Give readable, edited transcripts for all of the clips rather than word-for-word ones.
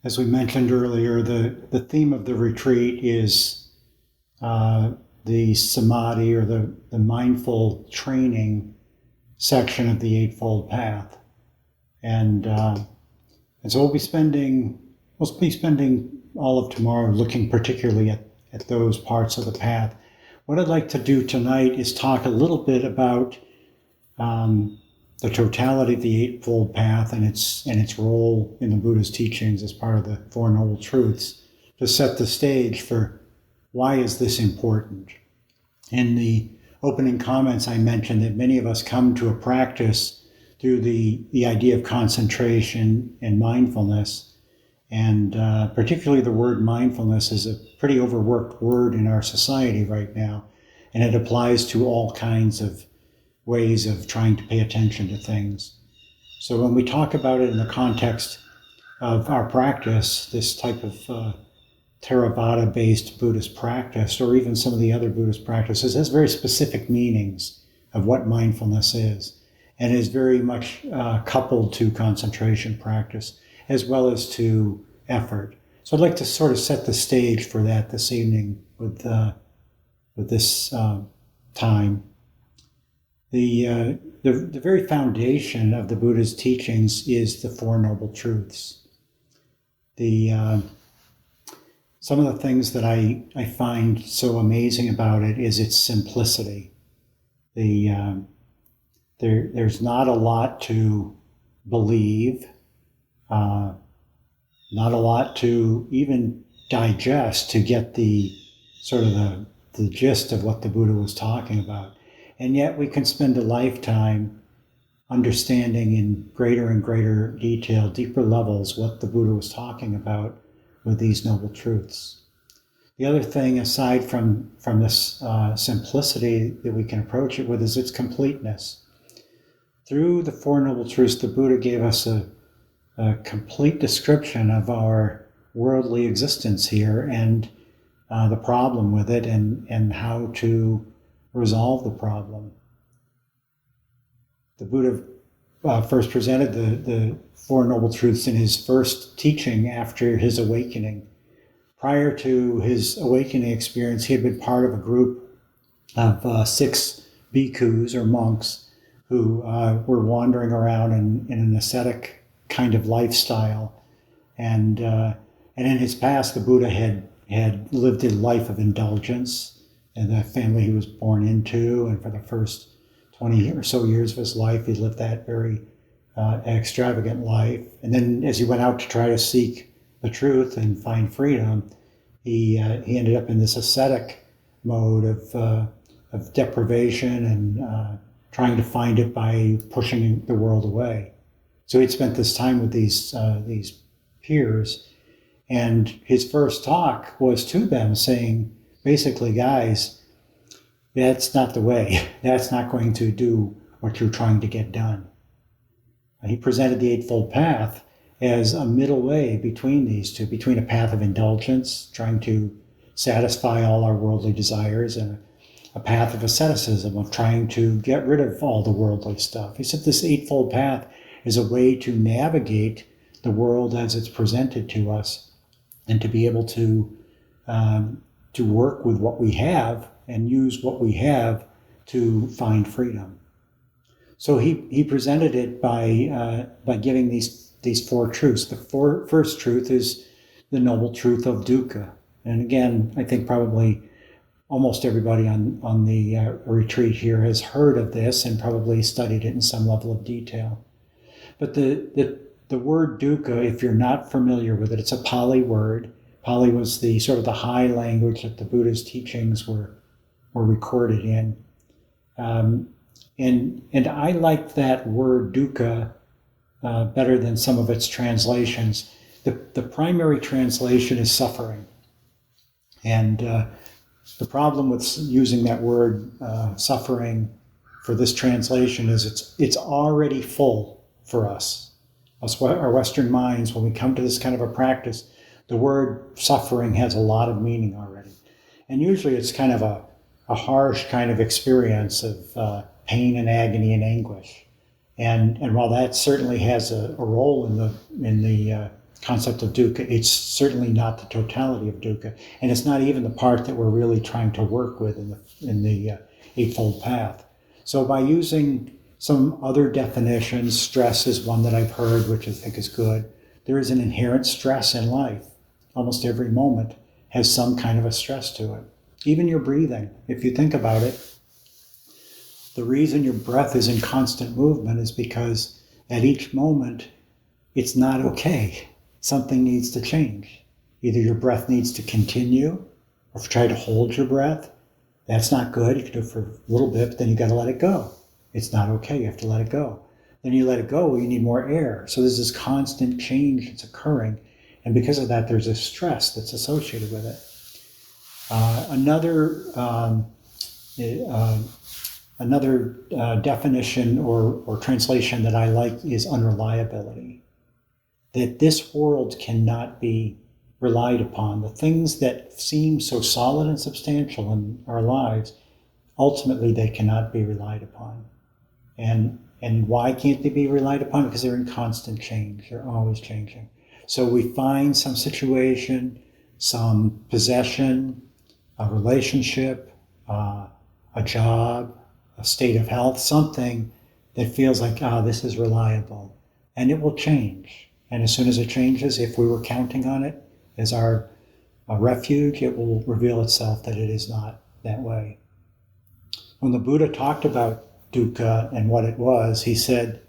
As we mentioned earlier, the theme of the retreat is the samadhi, or the mindful training section of the Eightfold Path. And so we'll be spending all of tomorrow looking particularly at those parts of the path. What I'd like to do tonight is talk a little bit about the totality of the Eightfold Path and its role in the Buddha's teachings as part of the Four Noble Truths, to set the stage for why is this important. In the opening comments, I mentioned that many of us come to a practice through the idea of concentration and mindfulness, and particularly the word mindfulness is a pretty overworked word in our society right now, and it applies to all kinds of ways of trying to pay attention to things. So when we talk about it in the context of our practice, this type of Theravada-based Buddhist practice, or even some of the other Buddhist practices, has very specific meanings of what mindfulness is, and is very much coupled to concentration practice, as well as to effort. So I'd like to sort of set the stage for that this evening with this time. The very foundation of the Buddha's teachings is the Four Noble Truths. Some of the things that I find so amazing about it is its simplicity. There's not a lot to believe, not a lot to even digest to get the sort of the gist of what the Buddha was talking about. And yet we can spend a lifetime understanding in greater and greater detail, deeper levels, what the Buddha was talking about with these noble truths. The other thing, aside from this simplicity that we can approach it with, is its completeness. Through the Four Noble Truths, the Buddha gave us a complete description of our worldly existence here, and the problem with it, and how to resolve the problem. The Buddha first presented the Four Noble Truths in his first teaching after his awakening. Prior to his awakening experience, he had been part of a group of 6 bhikkhus, or monks, who were wandering around in an ascetic kind of lifestyle. And in his past, the Buddha had lived a life of indulgence in the family he was born into, and for the first 20 or so years of his life, he lived that very extravagant life. And then as he went out to try to seek the truth and find freedom, he ended up in this ascetic mode of deprivation and trying to find it by pushing the world away. So he'd spent this time with these peers, and his first talk was to them, saying, basically, guys, that's not the way. That's not going to do what you're trying to get done. He presented the Eightfold Path as a middle way between these two, between a path of indulgence, trying to satisfy all our worldly desires, and a path of asceticism, of trying to get rid of all the worldly stuff. He said this Eightfold Path is a way to navigate the world as it's presented to us, and to be able to work with what we have and use what we have to find freedom. So he presented it by giving these 4 truths. The first truth is the noble truth of dukkha. And again, I think probably almost everybody on the retreat here has heard of this and probably studied it in some level of detail. But the word dukkha, if you're not familiar with it, it's a Pali word. Pali was the sort of the high language that the Buddha's teachings were recorded in. And I like that word dukkha better than some of its translations. The primary translation is suffering. And the problem with using that word suffering for this translation is it's already full for us. Our Western minds, when we come to this kind of a practice, the word suffering has a lot of meaning already. And usually it's kind of a harsh kind of experience of pain and agony and anguish. And while that certainly has a role in the concept of dukkha. It's certainly not the totality of dukkha, and it's not even the part that we're really trying to work with in the Eightfold Path. So by using some other definitions, stress is one that I've heard, which I think is good. There is an inherent stress in life. Almost every moment has some kind of a stress to it. Even your breathing, if you think about it, the reason your breath is in constant movement is because at each moment, it's not okay. Something needs to change. Either your breath needs to continue, or if you try to hold your breath, that's not good. You can do it for a little bit, but then you got to let it go. It's not okay. You have to let it go. Then you let it go, you need more air. So there's this constant change that's occurring. And because of that, there's a stress that's associated with it. Another definition or translation that I like is unreliability. That this world cannot be relied upon. The things that seem so solid and substantial in our lives, ultimately they cannot be relied upon. And why can't they be relied upon? Because they're in constant change. They're always changing. So we find some situation, some possession, a relationship, a job, a state of health, something that feels like, this is reliable. And it will change. And as soon as it changes, if we were counting on it as our refuge, it will reveal itself that it is not that way. When the Buddha talked about dukkha and what it was, he said,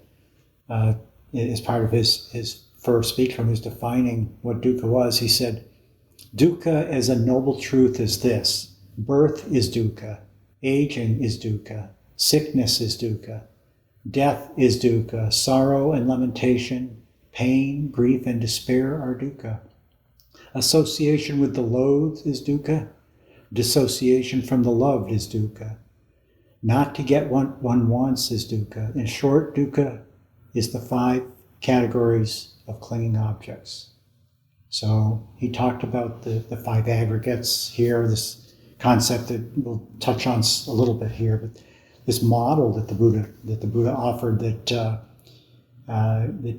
as part of his first speech when he was defining what dukkha was, he said, dukkha as a noble truth is this: birth is dukkha, aging is dukkha, sickness is dukkha, death is dukkha, sorrow and lamentation, pain, grief, and despair are dukkha. Association with the loathed is dukkha, dissociation from the loved is dukkha. Not to get what one wants is dukkha. In short, dukkha is the 5 categories of clinging objects. So he talked about the 5 aggregates here, this concept that we'll touch on a little bit here, but this model that the Buddha offered that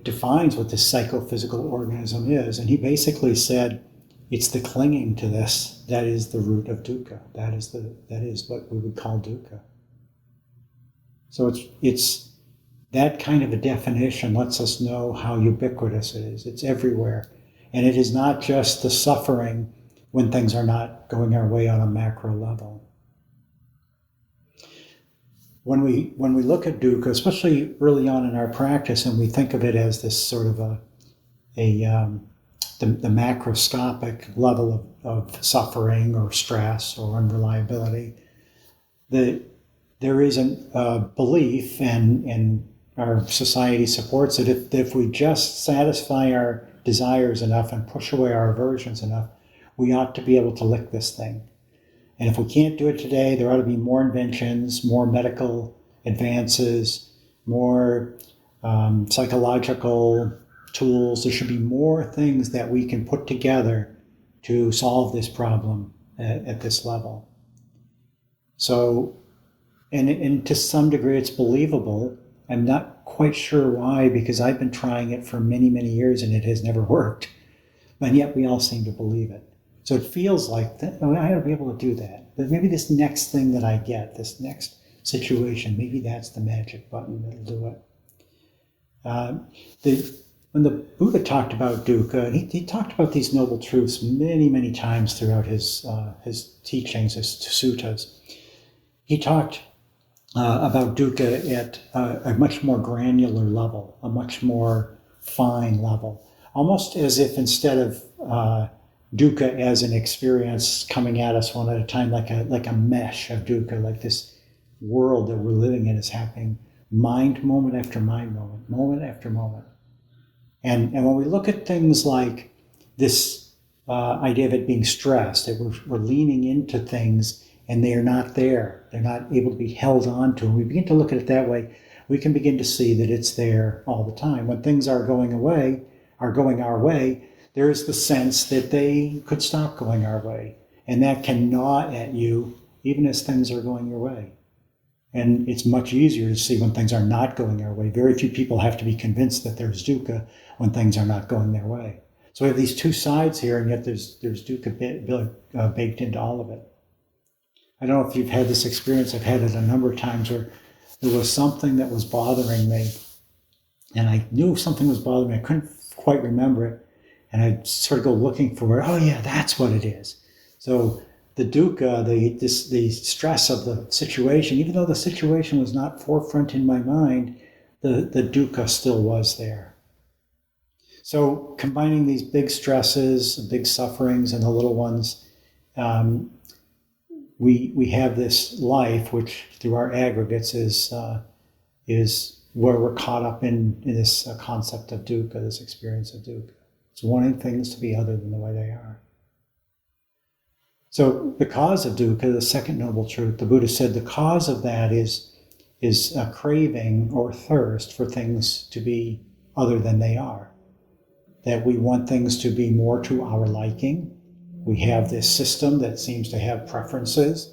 defines what this psychophysical organism is. And he basically said, it's the clinging to this that is the root of dukkha. That is what we would call dukkha. So it's that kind of a definition lets us know how ubiquitous it is. It's everywhere. And it is not just the suffering when things are not going our way on a macro level. When we look at dukkha, especially early on in our practice, and we think of it as this sort of the macroscopic level of suffering or stress or unreliability, there is a belief, and our society supports it, if we just satisfy our desires enough and push away our aversions enough, we ought to be able to lick this thing. And if we can't do it today, there ought to be more inventions, more medical advances, more psychological tools. There should be more things that we can put together to solve this problem at this level. So, and to some degree it's believable. I'm not quite sure why, because I've been trying it for many, many years and it has never worked. And yet we all seem to believe it. So it feels like, I ought to be able to do that. But maybe this next thing that I get, this next situation, maybe that's the magic button that'll do it. When the Buddha talked about dukkha, he talked about these noble truths many, many times throughout his teachings, his suttas. He talked about dukkha at a much more granular level, a much more fine level, almost as if instead of dukkha as an experience coming at us one at a time, like a mesh of dukkha, like this world that we're living in is happening mind moment after mind moment, moment after moment. And when we look at things like this idea of it being stressed, that we're leaning into things and they are not there, they're not able to be held on to, and we begin to look at it that way, we can begin to see that it's there all the time. When things are going our way, there is the sense that they could stop going our way. And that can gnaw at you even as things are going your way. And it's much easier to see when things are not going our way. Very few people have to be convinced that there's dukkha when things are not going their way. So we have these two sides here, and yet there's dukkha baked into all of it. I don't know if you've had this experience. I've had it a number of times where there was something that was bothering me, and I knew something was bothering me. I couldn't quite remember it, and I'd sort of go looking for it. Oh yeah, that's what it is. So the dukkha, the stress of the situation, even though the situation was not forefront in my mind, the dukkha still was there. So combining these big stresses, big sufferings, and the little ones, we have this life, which through our aggregates is where we're caught up in this concept of dukkha, this experience of dukkha. It's wanting things to be other than the way they are. So the cause of dukkha, the second noble truth, the Buddha said the cause of that is a craving or thirst for things to be other than they are. That we want things to be more to our liking. We have this system that seems to have preferences,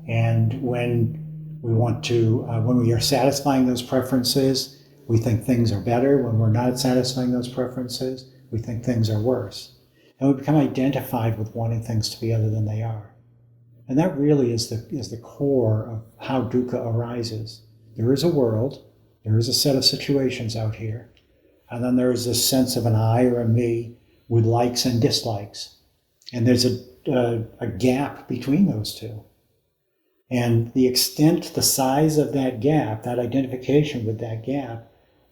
and when we are satisfying those preferences, we think things are better. When we're not satisfying those preferences, we think things are worse. And we become identified with wanting things to be other than they are. And that really is the core of how dukkha arises. There is a world, there is a set of situations out here, and then there is this sense of an I or a me with likes and dislikes. And there's a gap between those two. And the extent, the size of that gap, that identification with that gap,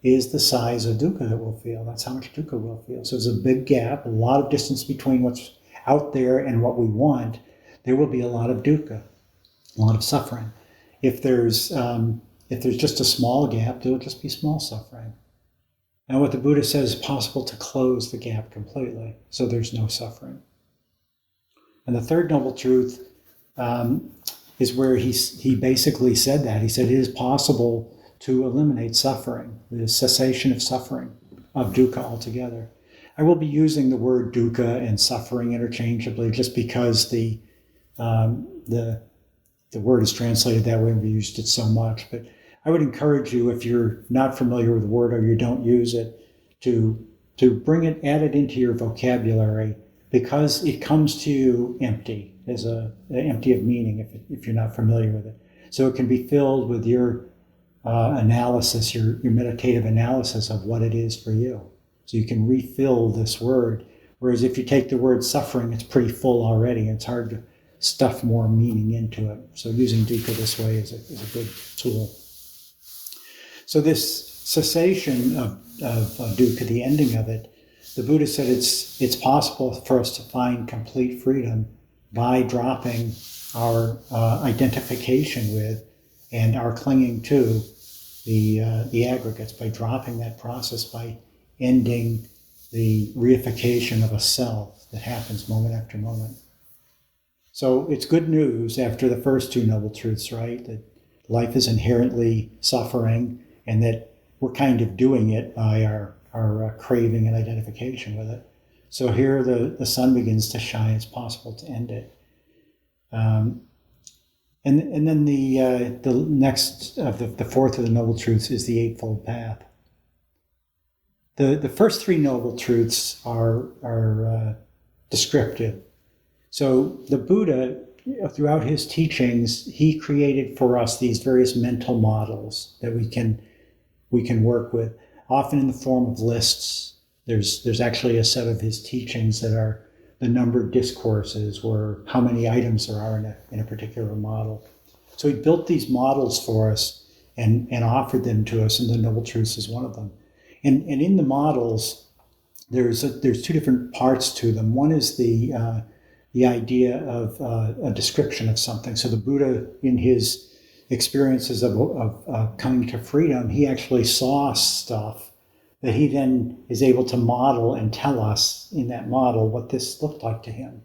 is the size of dukkha that we'll feel. That's how much dukkha we'll feel. So there's a big gap, a lot of distance between what's out there and what we want. There will be a lot of dukkha, a lot of suffering. If there's just a small gap, there will just be small suffering. And what the Buddha says is possible to close the gap completely, so there's no suffering. And the third noble truth is where he basically said that. He said it is possible to eliminate suffering, the cessation of suffering, of dukkha altogether. I will be using the word dukkha and suffering interchangeably just because the word is translated that way and we used it so much. But I would encourage you, if you're not familiar with the word or you don't use it, to add it into your vocabulary, because it comes to you empty, empty of meaning if you're not familiar with it. So it can be filled with your analysis, your meditative analysis of what it is for you. So you can refill this word. Whereas if you take the word suffering, it's pretty full already. It's hard to stuff more meaning into it. So using dukkha this way is a good tool. So this cessation of dukkha, the ending of it, the Buddha said it's possible for us to find complete freedom by dropping our identification with and our clinging to the aggregates, by dropping that process, by ending the reification of a self that happens moment after moment. So it's good news after the first two noble truths, right? That life is inherently suffering and that we're kind of doing it by our craving and identification with it. So here the sun begins to shine. It's possible to end it. And then the next of the fourth of the noble truths is the Eightfold Path. The first three noble truths are descriptive. So the Buddha, throughout his teachings, he created for us these various mental models that we can work with, often in the form of lists. There's actually a set of his teachings that are the numbered discourses, or how many items there are in a particular model. So he built these models for us and offered them to us, and the Noble Truths is one of them. And in the models, there's two different parts to them. One is the idea of a description of something. So the Buddha, in his experiences of coming to freedom, he actually saw stuff that he then is able to model and tell us in that model what this looked like to him.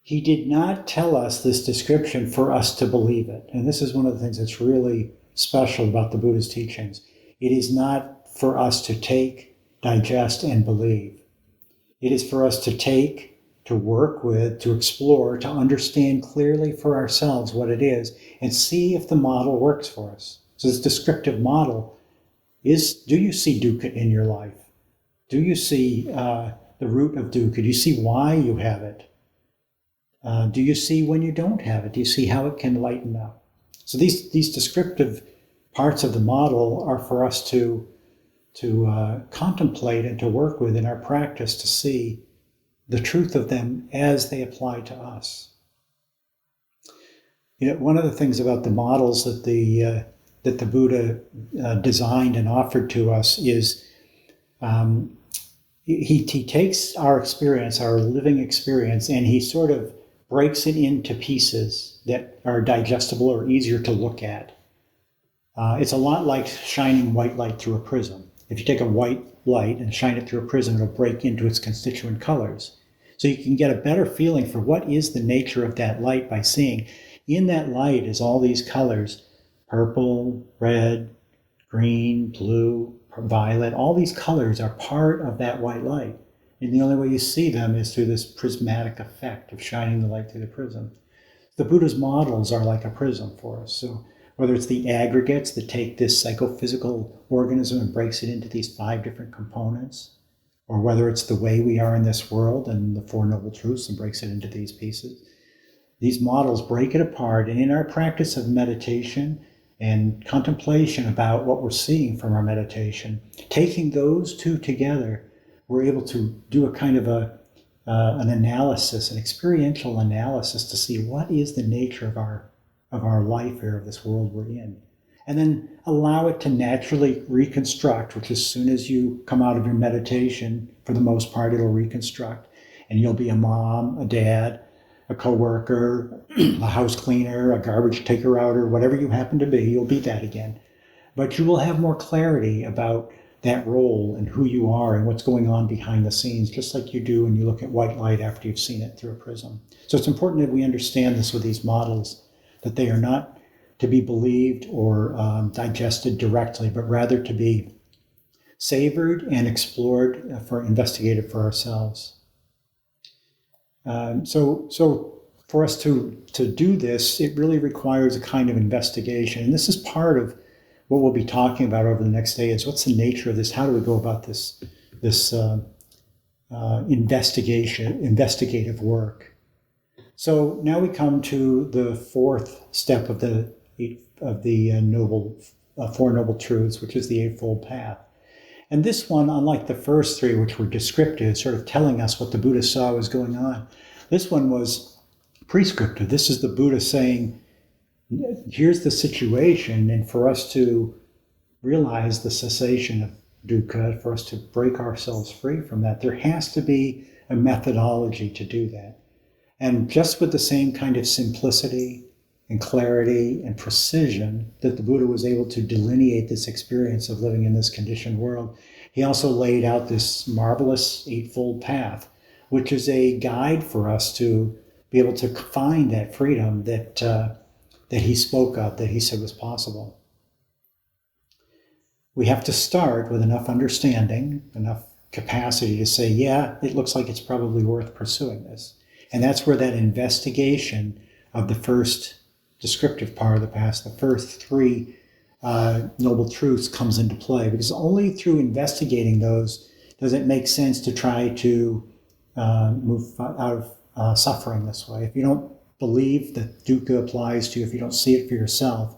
He did not tell us this description for us to believe it. And this is one of the things that's really special about the Buddha's teachings. It is not for us to take, digest, and believe. It is for us to take, to work with, to explore, to understand clearly for ourselves what it is, and see if the model works for us. So this descriptive model is, do you see dukkha in your life? Do you see the root of dukkha? Do you see why you have it? Do you see when you don't have it? Do you see how it can lighten up? So these descriptive parts of the model are for us to contemplate and to work with in our practice to see the truth of them as they apply to us. One of the things about the models that the Buddha designed and offered to us is he takes our experience, our living experience, and he sort of breaks it into pieces that are digestible or easier to look at. It's a lot like shining white light through a prism. If you take a white light and shine it through a prism, it'll break into its constituent colors. So you can get a better feeling for what is the nature of that light by seeing in that light is all these colors: purple, red, green, blue, violet. All these colors are part of that white light. And the only way you see them is through this prismatic effect of shining the light through the prism. The Buddha's models are like a prism for us. So whether it's the aggregates that take this psychophysical organism and breaks it into these 5 different components, or whether it's the way we are in this world and the Four Noble Truths and breaks it into these pieces, these models break it apart. And in our practice of meditation and contemplation about what we're seeing from our meditation, taking those two together, we're able to do a kind of an analysis, an experiential analysis to see what is the nature of our life here, of this world we're in. And then allow it to naturally reconstruct, which as soon as you come out of your meditation, for the most part, it'll reconstruct. And you'll be a mom, a dad, a coworker, a house cleaner, a garbage taker-outer, whatever you happen to be, you'll be that again. But you will have more clarity about that role and who you are and what's going on behind the scenes, just like you do when you look at white light after you've seen it through a prism. So it's important that we understand this with these models, that they are not to be believed or digested directly, but rather to be savored and explored, investigated for ourselves. So for us to do this, it really requires a kind of investigation. And this is part of what we'll be talking about over the next day, is what's the nature of this? How do we go about this investigative work? So now we come to the 4th step of the Four Noble Truths, which is the Eightfold Path. And this one, unlike the first 3, which were descriptive, sort of telling us what the Buddha saw was going on, this one was prescriptive. This is the Buddha saying, here's the situation, and for us to realize the cessation of dukkha, for us to break ourselves free from that, there has to be a methodology to do that. And just with the same kind of simplicity and clarity and precision that the Buddha was able to delineate this experience of living in this conditioned world, he also laid out this marvelous Eightfold Path, which is a guide for us to be able to find that freedom that he spoke of, that he said was possible. We have to start with enough understanding, enough capacity to say, yeah, it looks like it's probably worth pursuing this. And that's where that investigation of the first descriptive part of the past, the first 3 Noble Truths, comes into play. Because only through investigating those does it make sense to try to move out of suffering this way. If you don't believe that dukkha applies to you, if you don't see it for yourself,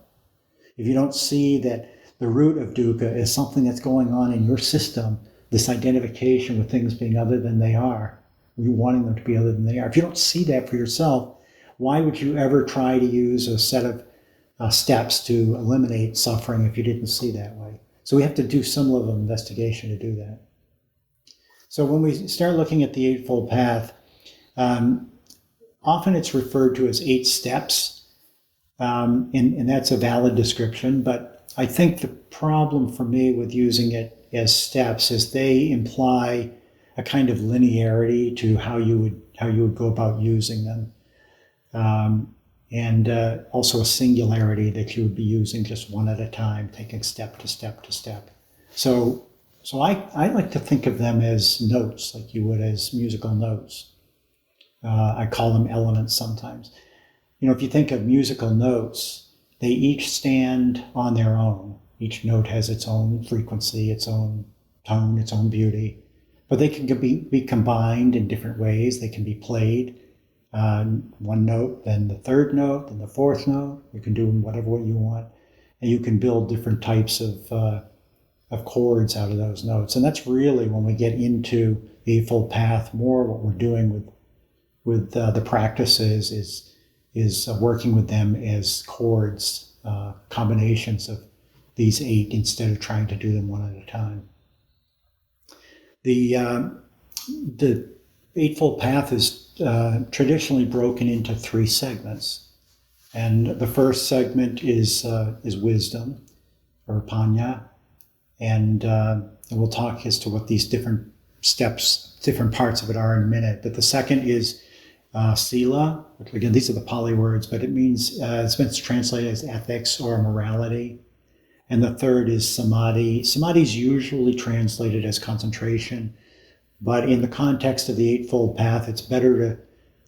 if you don't see that the root of dukkha is something that's going on in your system, this identification with things being other than they are, you wanting them to be other than they are. If you don't see that for yourself, why would you ever try to use a set of steps to eliminate suffering if you didn't see that way? So we have to do some level of investigation to do that. So when we start looking at the Eightfold Path, often it's referred to as 8 steps, and that's a valid description, but I think the problem for me with using it as steps is they imply a kind of linearity to how you would go about using them, and also a singularity that you would be using just one at a time, taking step to step to step. So I like to think of them as notes, like you would as musical notes. I call them elements sometimes. If you think of musical notes, they each stand on their own. Each note has its own frequency, its own tone, its own beauty. But they can be combined in different ways. They can be played. One note, then the third note, then the fourth note. You can do them whatever way you want. And you can build different types of chords out of those notes. And that's really, when we get into the Eightfold Path, more what we're doing with the practices is working with them as chords, combinations of these 8 instead of trying to do them one at a time. The Eightfold Path is traditionally broken into 3 segments. And the first segment is wisdom, or panya. And we'll talk as to what these different steps, different parts of it are in a minute. But the second is sila. Again, these are the Pali words, but it means, it's been translated as ethics or morality. And the third is samadhi. Samadhi is usually translated as concentration, but in the context of the Eightfold Path, it's better to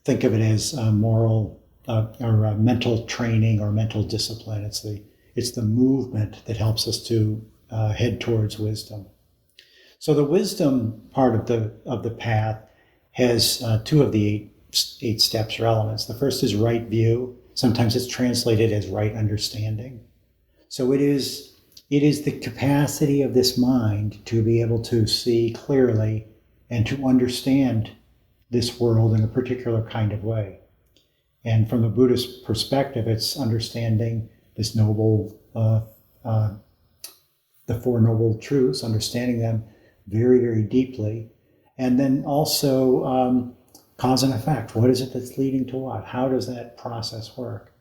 think of it as moral or mental training or mental discipline. It's the movement that helps us to head towards wisdom. So the wisdom part of the path has 2 of the 8 steps or elements. The first is right view. Sometimes it's translated as right understanding. So it is the capacity of this mind to be able to see clearly and to understand this world in a particular kind of way. And from the Buddhist perspective, it's understanding this noble, the 4 noble truths, understanding them very, very deeply. And then also cause and effect. What is it that's leading to what? How does that process work?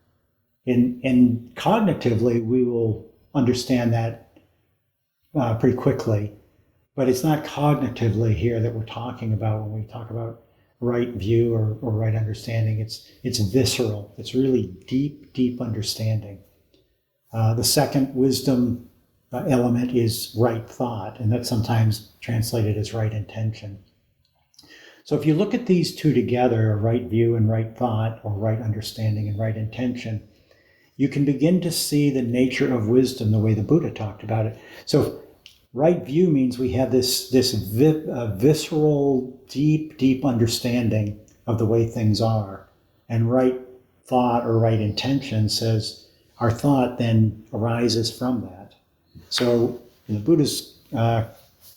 And cognitively, we will understand that pretty quickly, but it's not cognitively here that we're talking about when we talk about right view or right understanding. It's visceral. It's really deep understanding. The second wisdom element is right thought, and that's sometimes translated as right intention. So if you look at these 2 together, right view and right thought, or right understanding and right intention, you can begin to see the nature of wisdom the way the Buddha talked about it. So right view means we have this visceral, deep understanding of the way things are. And right thought or right intention says our thought then arises from that. So in the Buddha's, the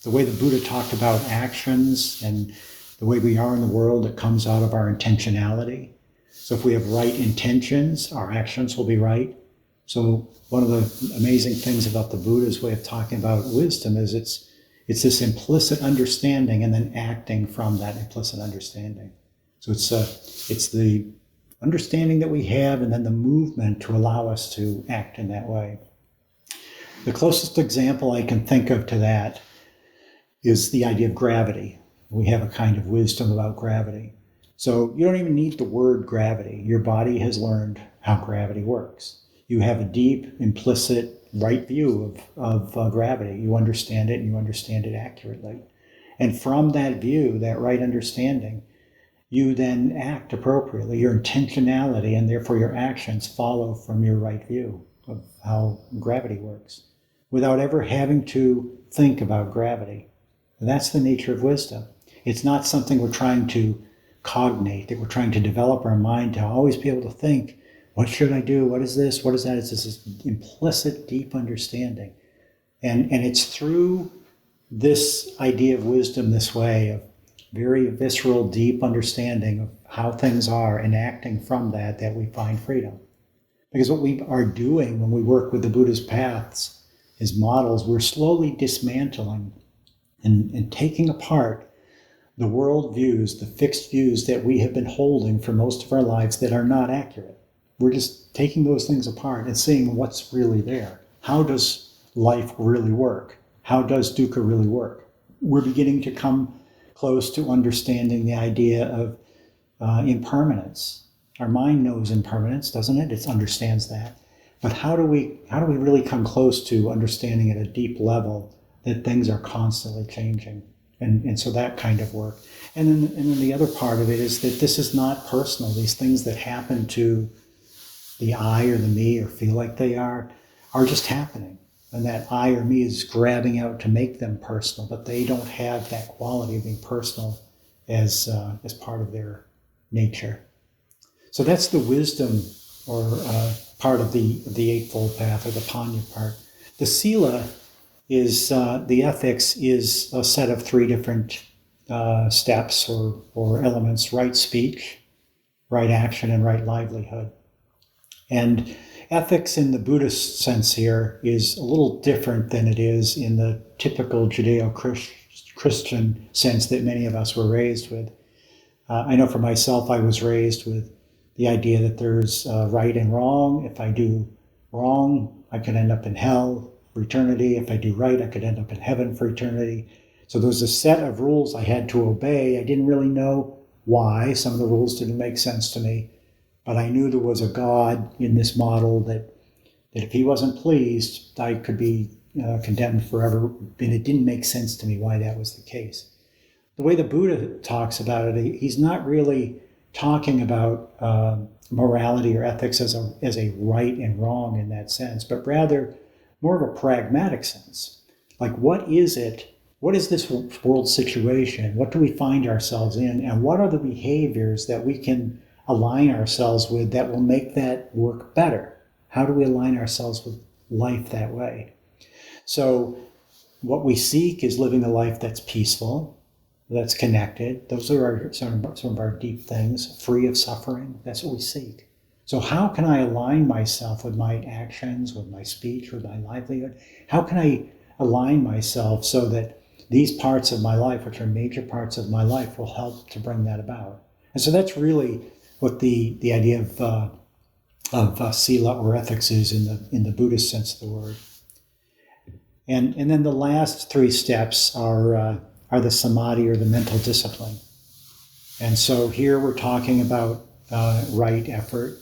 way the Buddha talked about actions and the way we are in the world, it comes out of our intentionality. So if we have right intentions, our actions will be right. So one of the amazing things about the Buddha's way of talking about wisdom is it's this implicit understanding and then acting from that implicit understanding. So it's the understanding that we have and then the movement to allow us to act in that way. The closest example I can think of to that is the idea of gravity. We have a kind of wisdom about gravity. So you don't even need the word gravity. Your body has learned how gravity works. You have a deep, implicit, right view of gravity. You understand it, and you understand it accurately. And from that view, that right understanding, you then act appropriately. Your intentionality and therefore your actions follow from your right view of how gravity works, without ever having to think about gravity. That's the nature of wisdom. It's not something we're trying to cognate, that we're trying to develop our mind to always be able to think, what should I do? What is this? What is that? It's this implicit, deep understanding. And it's through this idea of wisdom this way, of very visceral, deep understanding of how things are and acting from that we find freedom. Because what we are doing when we work with the Buddha's paths, his models, we're slowly dismantling and taking apart the world views, the fixed views that we have been holding for most of our lives that are not accurate. We're just taking those things apart and seeing what's really there. How does life really work? How does dukkha really work? We're beginning to come close to understanding the idea of impermanence. Our mind knows impermanence, doesn't it? It understands that. But how do we really come close to understanding at a deep level that things are constantly changing? And so that kind of work. And then the other part of it is that this is not personal. These things that happen to the I or the me or feel like they are just happening. and that I or me is grabbing out to make them personal, but they don't have that quality of being personal as part of their nature. So that's the wisdom or part of the Eightfold Path, or the Panya part. The Sila is the ethics is a set of three different steps or elements: right speech, right action, and right livelihood. And ethics in the Buddhist sense here is a little different than it is in the typical Judeo-Christian sense that many of us were raised with. I know for myself, I was raised with the idea that there's right and wrong. If I do wrong, I could end up in hell for eternity. If I do right, I could end up in heaven for eternity. So there was a set of rules I had to obey. I didn't really know why. Some of the rules didn't make sense to me. But I knew there was a God in this model that if he wasn't pleased, I could be condemned forever. And it didn't make sense to me why that was the case. The way the Buddha talks about it, he's not really talking about morality or ethics as a right and wrong in that sense, but rather more of a pragmatic sense. Like, what is it? What is this world situation? What do we find ourselves in? And what are the behaviors that we can align ourselves with that will make that work better? How do we align ourselves with life that way? So what we seek is living a life that's peaceful, that's connected. Those are some of our deep things, free of suffering. That's what we seek. So how can I align myself with my actions, with my speech, with my livelihood? How can I align myself so that these parts of my life, which are major parts of my life, will help to bring that about? And so that's really what the idea of sila or ethics is in the Buddhist sense of the word. And then the last three steps are the samadhi, or the mental discipline. And so here we're talking about right effort,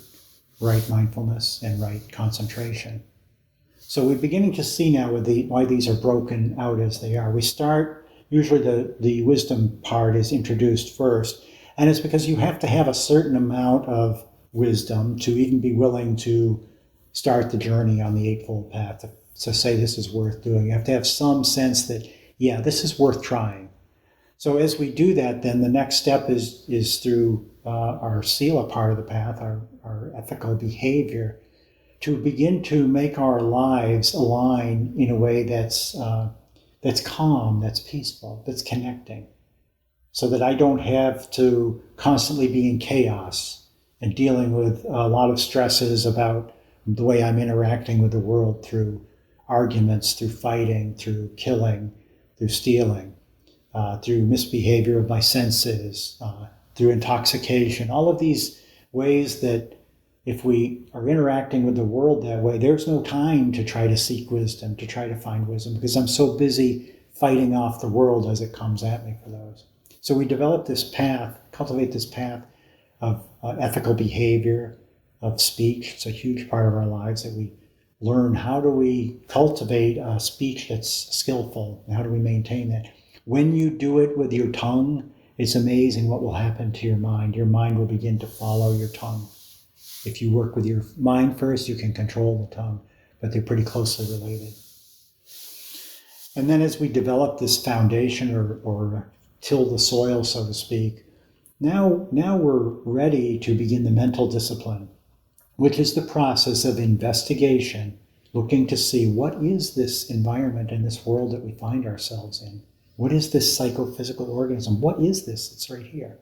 right mindfulness, and right concentration. So we're beginning to see now why these are broken out as they are. We start, usually the wisdom part is introduced first, and it's because you have to have a certain amount of wisdom to even be willing to start the journey on the Eightfold Path, to say this is worth doing. You have to have some sense that, yeah, this is worth trying. So as we do that, then the next step is through our sila part of the path, our ethical behavior, to begin to make our lives align in a way that's calm, that's peaceful, that's connecting, so that I don't have to constantly be in chaos and dealing with a lot of stresses about the way I'm interacting with the world through arguments, through fighting, through killing, through stealing, through misbehavior of my senses, through intoxication, all of these ways that if we are interacting with the world that way, there's no time to try to seek wisdom, to try to find wisdom, because I'm so busy fighting off the world as it comes at me for those. So we develop this path, cultivate this path of ethical behavior, of speech. It's a huge part of our lives that we learn. How do we cultivate a speech that's skillful? How do we maintain that? When you do it with your tongue, it's amazing what will happen to your mind. Your mind will begin to follow your tongue. If you work with your mind first, you can control the tongue, but they're pretty closely related. And then as we develop this foundation or till the soil, so to speak, now we're ready to begin the mental discipline, which is the process of investigation, looking to see what is this environment in this world that we find ourselves in. What is this psychophysical organism? What is this? It's right here.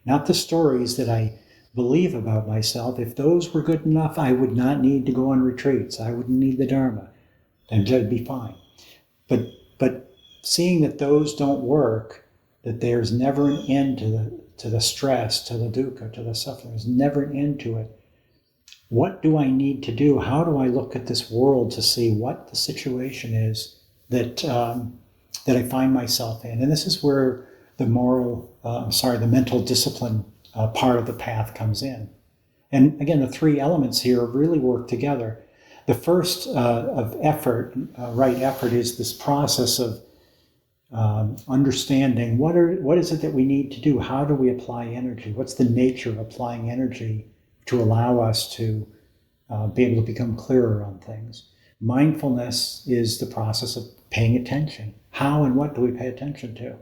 Not the stories that I believe about myself. If those were good enough, I would not need to go on retreats. I wouldn't need the dharma. And that'd be fine. But seeing that those don't work, that there's never an end to the stress, to the dukkha, to the suffering, there's never an end to it. What do I need to do? How do I look at this world to see what the situation is that I find myself in? And this is where the mental discipline part of the path comes in. And again, the three elements here really work together. The first of effort, right effort, is this process of understanding what is it that we need to do? How do we apply energy? What's the nature of applying energy to allow us to be able to become clearer on things? Mindfulness is the process of paying attention. How and what do we pay attention to?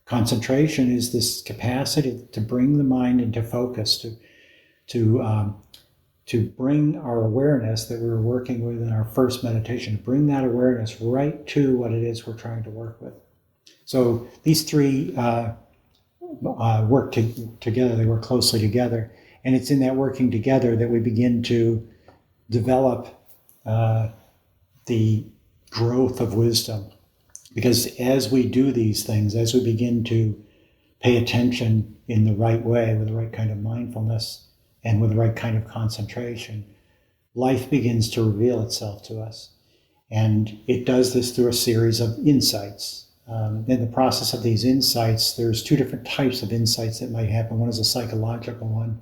Concentration is this capacity to bring the mind into focus, to bring our awareness that we were working with in our first meditation, bring that awareness right to what it is we're trying to work with. So these three work together, they work closely together. And it's in that working together that we begin to develop the growth of wisdom. Because as we do these things, as we begin to pay attention in the right way, with the right kind of mindfulness, and with the right kind of concentration, life begins to reveal itself to us. And it does this through a series of insights. In the process of these insights, there's two different types of insights that might happen. One is a psychological one.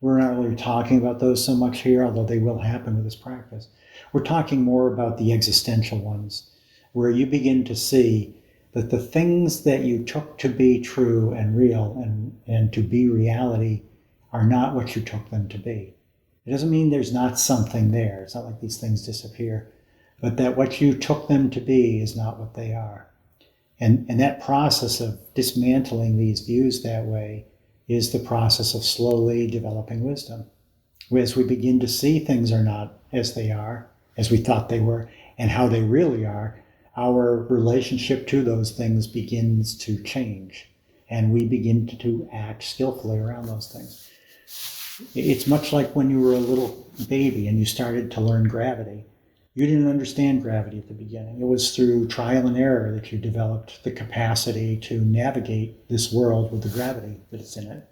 We're not really talking about those so much here, although they will happen with this practice. We're talking more about the existential ones, where you begin to see that the things that you took to be true and real and to be reality are not what you took them to be. It doesn't mean there's not something there. It's not like these things disappear, but that what you took them to be is not what they are. And that process of dismantling these views that way is the process of slowly developing wisdom. As we begin to see things are not as they are, as we thought they were, and how they really are, our relationship to those things begins to change, and we begin to act skillfully around those things. It's much like when you were a little baby and you started to learn gravity. You didn't understand gravity at the beginning. It was through trial and error that you developed the capacity to navigate this world with the gravity that's in it.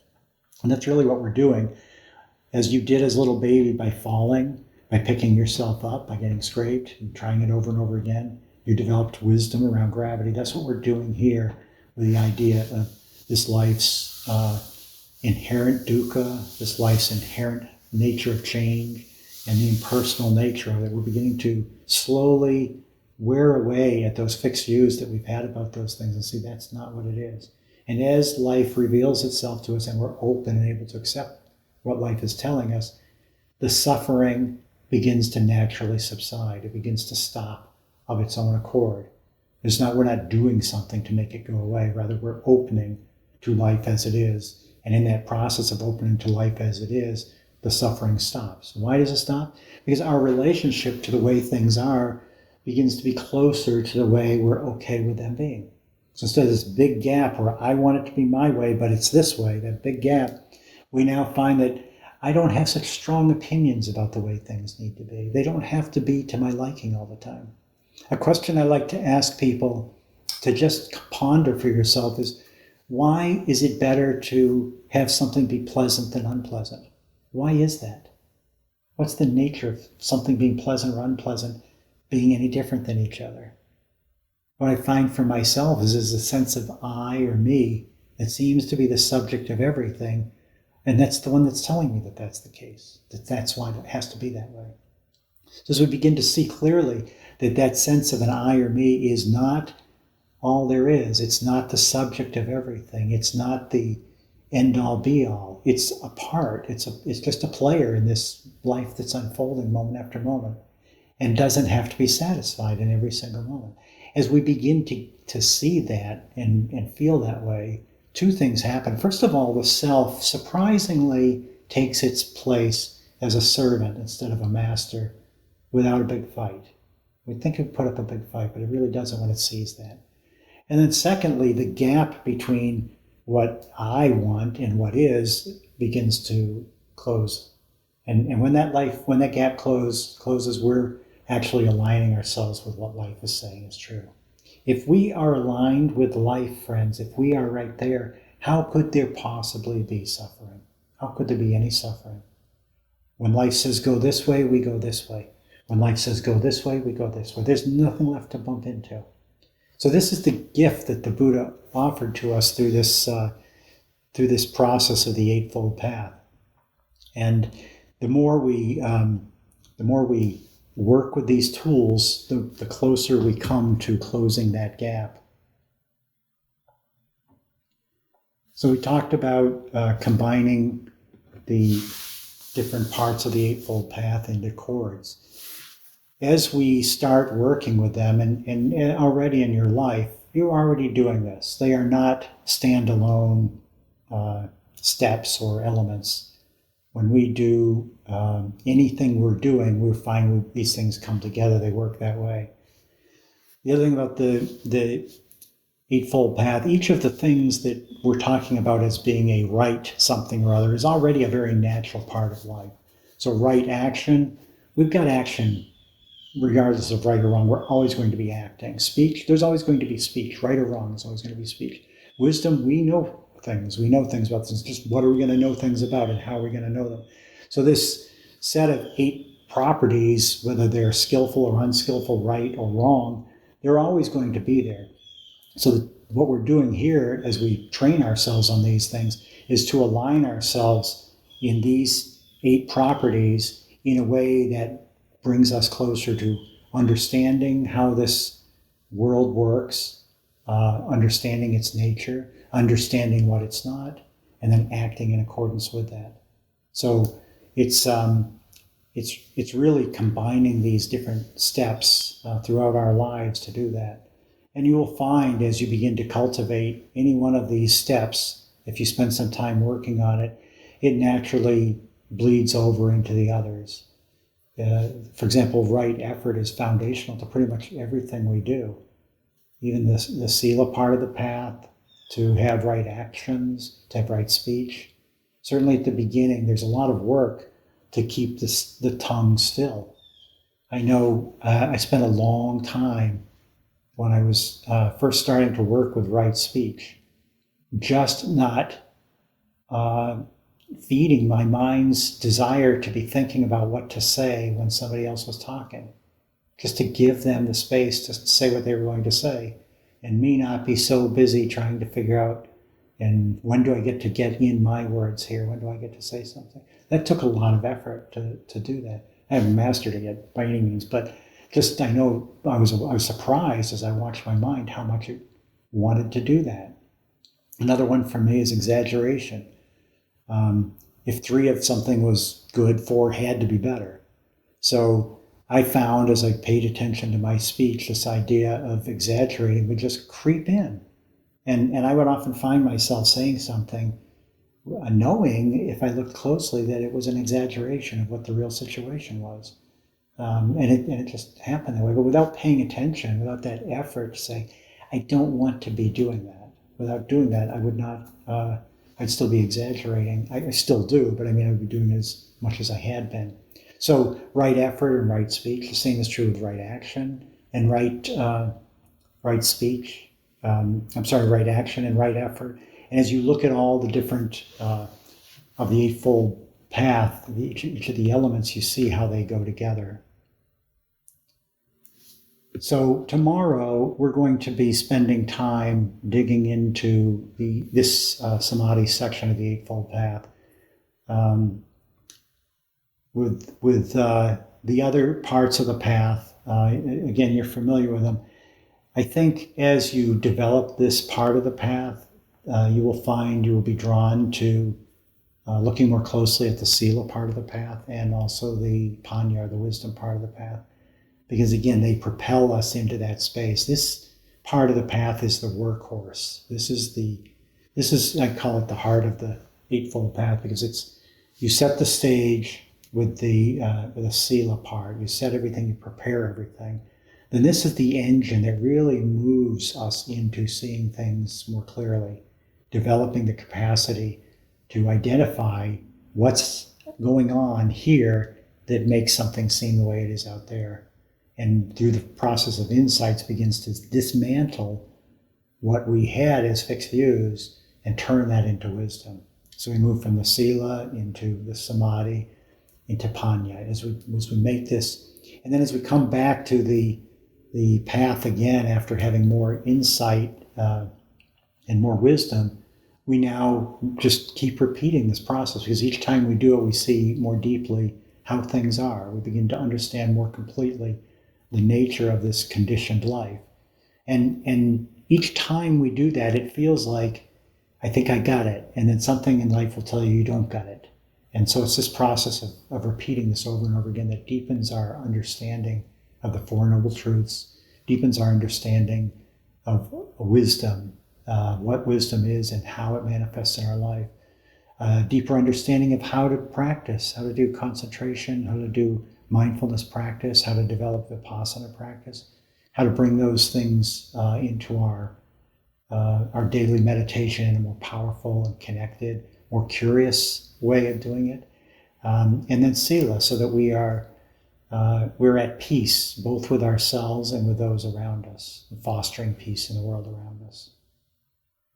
And that's really what we're doing. As you did as a little baby by falling, by picking yourself up, by getting scraped and trying it over and over again, you developed wisdom around gravity. That's what we're doing here with the idea of this life's inherent dukkha, this life's inherent nature of change, and the impersonal nature of it. We're beginning to slowly wear away at those fixed views that we've had about those things and see that's not what it is. And as life reveals itself to us and we're open and able to accept what life is telling us, the suffering begins to naturally subside. It begins to stop of its own accord. We're not doing something to make it go away. Rather, we're opening to life as it is. And in that process of opening to life as it is, the suffering stops. Why does it stop? Because our relationship to the way things are begins to be closer to the way we're okay with them being. So instead of this big gap where I want it to be my way, but it's this way, that big gap, we now find that I don't have such strong opinions about the way things need to be. They don't have to be to my liking all the time. A question I like to ask people to just ponder for yourself is, why is it better to have something be pleasant than unpleasant? Why is that? What's the nature of something being pleasant or unpleasant being any different than each other? What I find for myself is a sense of I or me that seems to be the subject of everything, and that's the one that's telling me that that's the case, that's why it has to be that way. So as we begin to see clearly that sense of an I or me is not all there is, it's not the subject of everything, it's not the end-all be-all, it's a part, it's just a player in this life that's unfolding moment after moment and doesn't have to be satisfied in every single moment. As we begin to see that and feel that way, two things happen. First of all, the self surprisingly takes its place as a servant instead of a master without a big fight. We think it would put up a big fight, but it really doesn't when it sees that. And then secondly, the gap between what I want and what is begins to close. And when that gap closes, we're actually aligning ourselves with what life is saying is true. If we are aligned with life, friends, if we are right there, how could there possibly be suffering? How could there be any suffering? When life says go this way, we go this way. When life says go this way, we go this way. There's nothing left to bump into. So this is the gift that the Buddha offered to us through this process of the Eightfold Path. And the more we work with these tools, the closer we come to closing that gap. So we talked about combining the different parts of the Eightfold Path into chords. as we start working with them, and already in your life, you're already doing this. They are not standalone steps or elements. When we do anything we're doing, we find these things come together. They work that way. The other thing about the Eightfold Path, each of the things that we're talking about as being a right something or other is already a very natural part of life. So right action, we've got action regardless of right or wrong. We're always going to be acting. Speech, there's always going to be speech. Right or wrong, there's always going to be speech. Wisdom, we know things. We know things about things. Just what are we going to know things about and how are we going to know them? So this set of 8 properties, whether they're skillful or unskillful, right or wrong, they're always going to be there. So what we're doing here as we train ourselves on these things is to align ourselves in these 8 properties in a way that brings us closer to understanding how this world works, understanding its nature, understanding what it's not, and then acting in accordance with that. So it's really combining these different steps throughout our lives to do that. And you will find as you begin to cultivate any one of these steps, if you spend some time working on it, it naturally bleeds over into the others. For example, right effort is foundational to pretty much everything we do. Even the sila part of the path, to have right actions, to have right speech. Certainly at the beginning, there's a lot of work to keep the tongue still. I know I spent a long time when I was first starting to work with right speech, just not feeding my mind's desire to be thinking about what to say when somebody else was talking, just to give them the space to say what they were going to say, and me not be so busy trying to figure out, and when do I get to get in my words here? When do I get to say something? That took a lot of effort to do that. I haven't mastered it yet by any means, but just I know I was surprised as I watched my mind how much it wanted to do that. Another one for me is exaggeration. If 3 of something was good, 4 had to be better. So I found as I paid attention to my speech, this idea of exaggerating would just creep in. And I would often find myself saying something, knowing if I looked closely that it was an exaggeration of what the real situation was. And it just happened that way. But without paying attention, without that effort to say, I don't want to be doing that. Without doing that, I would not, I'd still be exaggerating. I still do, but I mean, I would be doing as much as I had been. So right effort and right speech, the same is true with right action and right speech. Right action and right effort. And as you look at all the different of the Eightfold Path, each of the elements, you see how they go together. So tomorrow we're going to be spending time digging into this samadhi section of the Eightfold Path. With the other parts of the path, again, you're familiar with them. I think as you develop this part of the path, you will find you will be drawn to looking more closely at the sila part of the path and also the panya, the wisdom part of the path. Because again, they propel us into that space. This part of the path is the workhorse. This is I call it the heart of the Eightfold Path, because you set the stage with the sila part. You set everything, you prepare everything. Then this is the engine that really moves us into seeing things more clearly, developing the capacity to identify what's going on here that makes something seem the way it is out there. And through the process of insights begins to dismantle what we had as fixed views and turn that into wisdom. So we move from the sila into the samadhi, into panya as we make this. And then as we come back to the path again after having more insight and more wisdom, we now just keep repeating this process, because each time we do it, we see more deeply how things are. We begin to understand more completely the nature of this conditioned life. And each time we do that, it feels like, I think I got it. And then something in life will tell you you don't got it. And so it's this process of repeating this over and over again that deepens our understanding of the Four Noble Truths, deepens our understanding of wisdom, what wisdom is and how it manifests in our life. Deeper understanding of how to practice, how to do concentration, how to do mindfulness practice, how to develop vipassana practice, how to bring those things into our daily meditation in a more powerful and connected, more curious way of doing it. And then sila, so that we're at peace, both with ourselves and with those around us, fostering peace in the world around us.